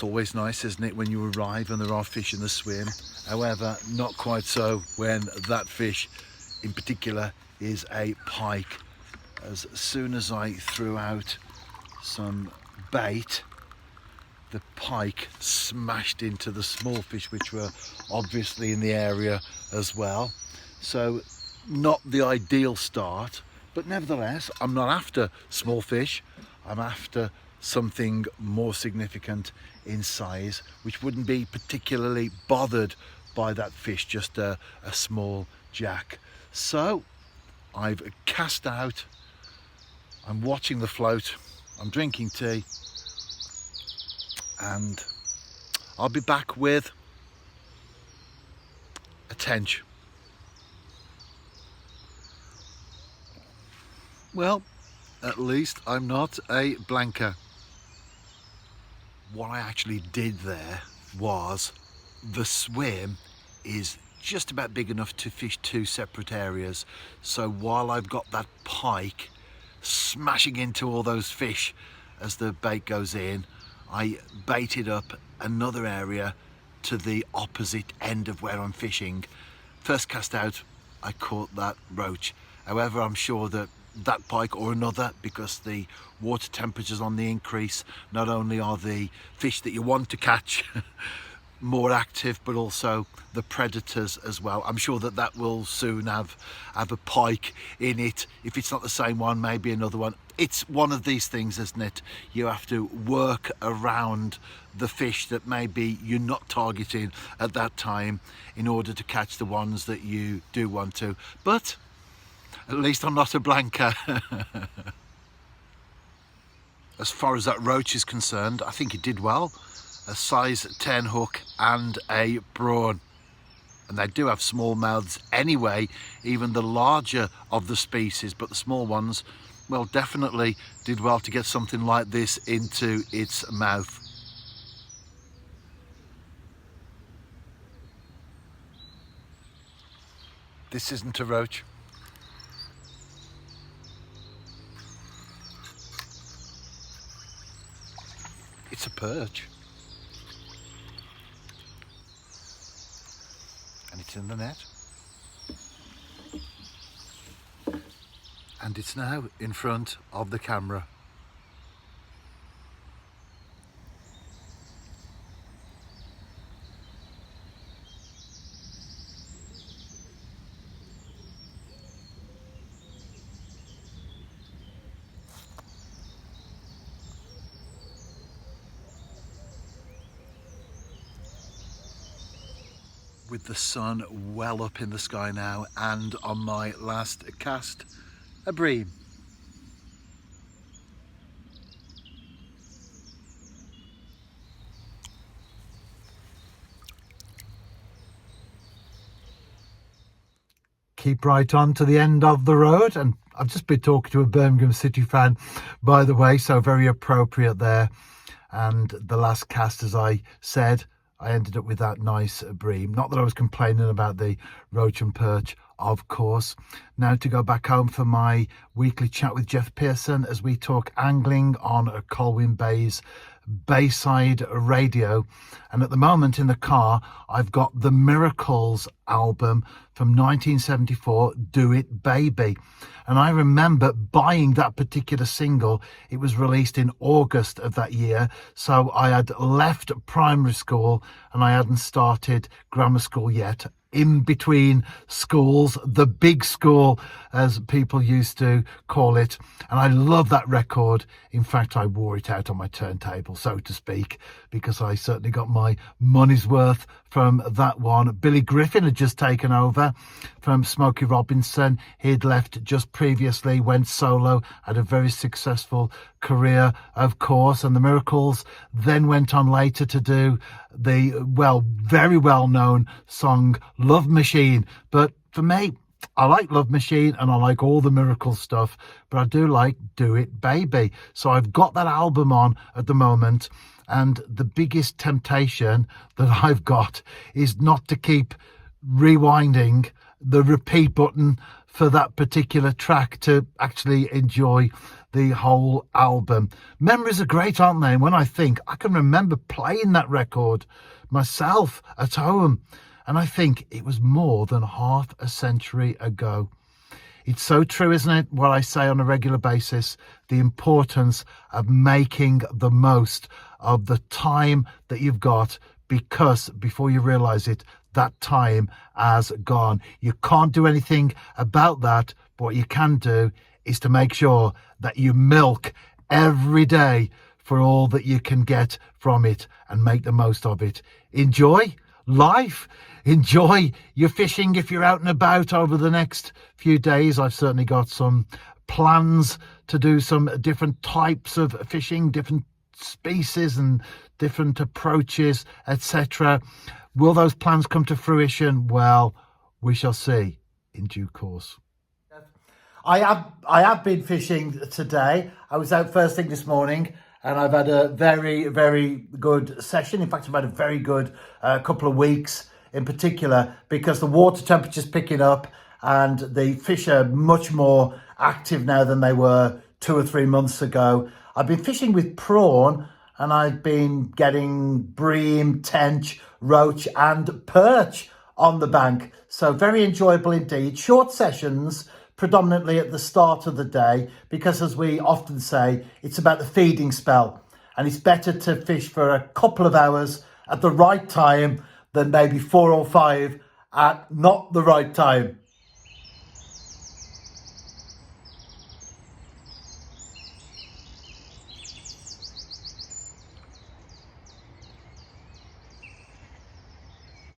It's always nice, isn't it, when you arrive and there are fish in the swim. However, not quite so when that fish in particular is a pike. As soon as I threw out some bait, the pike smashed into the small fish, which were obviously in the area as well. So not the ideal start, but nevertheless, I'm not after small fish. I'm after something more significant in size, which wouldn't be particularly bothered by that fish, just a small jack. So I've cast out, I'm watching the float, I'm drinking tea, and I'll be back with a tench. Well, at least I'm not a blanker. What I actually did there was, the swim is just about big enough to fish two separate areas. So while I've got that pike smashing into all those fish as the bait goes in, I baited up another area to the opposite end of where I'm fishing. First cast out, I caught that roach. However, I'm sure that that pike or another, because the water temperature's on the increase, not only are the fish that you want to catch more active, but also the predators as well. I'm sure that that will soon have a pike in it. If it's not the same one, maybe another one. It's one of these things, isn't it? You have to work around the fish that maybe you're not targeting at that time in order to catch the ones that you do want to. But at least I'm not a blanker. As far as that roach is concerned, I think it did well. A size 10 hook and a prawn. And they do have small mouths anyway, even the larger of the species, but the small ones, well, definitely did well to get something like this into its mouth. This isn't a roach. It's a perch. And it's in the net. And it's now in front of the camera. With the sun well up in the sky now, and on my last cast, a bream. Keep right on to the end of the road, and I've just been talking to a Birmingham City fan, by the way, so very appropriate there. And the last cast, as I said, I ended up with that nice bream. Not that I was complaining about the roach and perch, of course. Now to go back home for my weekly chat with Jeff Pearson as we talk angling on Colwyn Bay's Bayside Radio. And at the moment in the car, I've got the Miracles album from 1974, Do It Baby. And I remember buying that particular single. It was released in August of that year. So I had left primary school and I hadn't started grammar school yet. In between schools, the big school, as people used to call it. And I love that record. In fact, I wore it out on my turntable, so to speak, because I certainly got my money's worth from that one. Billy Griffin had just taken over from Smokey Robinson. He'd left just previously, went solo, had a very successful career, of course. And the Miracles then went on later to do the, well, very well-known song Love Machine. But for me, I like Love Machine and I like all the Miracles stuff, but I do like Do It Baby. So I've got that album on at the moment, and the biggest temptation that I've got is not to keep rewinding the repeat button for that particular track to actually enjoy the whole album. Memories are great, aren't they? And when I think, I can remember playing that record myself at home, and I think it was more than half a century ago. It's so true, isn't it? What I say on a regular basis, the importance of making the most of the time that you've got, because before you realize it, that time has gone. You can't do anything about that, but what you can do is to make sure that you milk every day for all that you can get from it and make the most of it. Enjoy life. Enjoy your fishing if you're out and about over the next few days. I've certainly got some plans to do some different types of fishing, different species and different approaches, etc. Will those plans come to fruition? Well, we shall see in due course. I have been fishing today. I was out first thing this morning, and I've had a very, very good session. In fact, I've had a very good couple of weeks in particular, because the water temperature's picking up and the fish are much more active now than they were 2 or 3 months ago. I've been fishing with prawn, and I've been getting bream, tench, roach and perch on the bank. So very enjoyable indeed. Short sessions, predominantly at the start of the day, because as we often say, it's about the feeding spell, and it's better to fish for a couple of hours at the right time than maybe 4 or 5 at not the right time.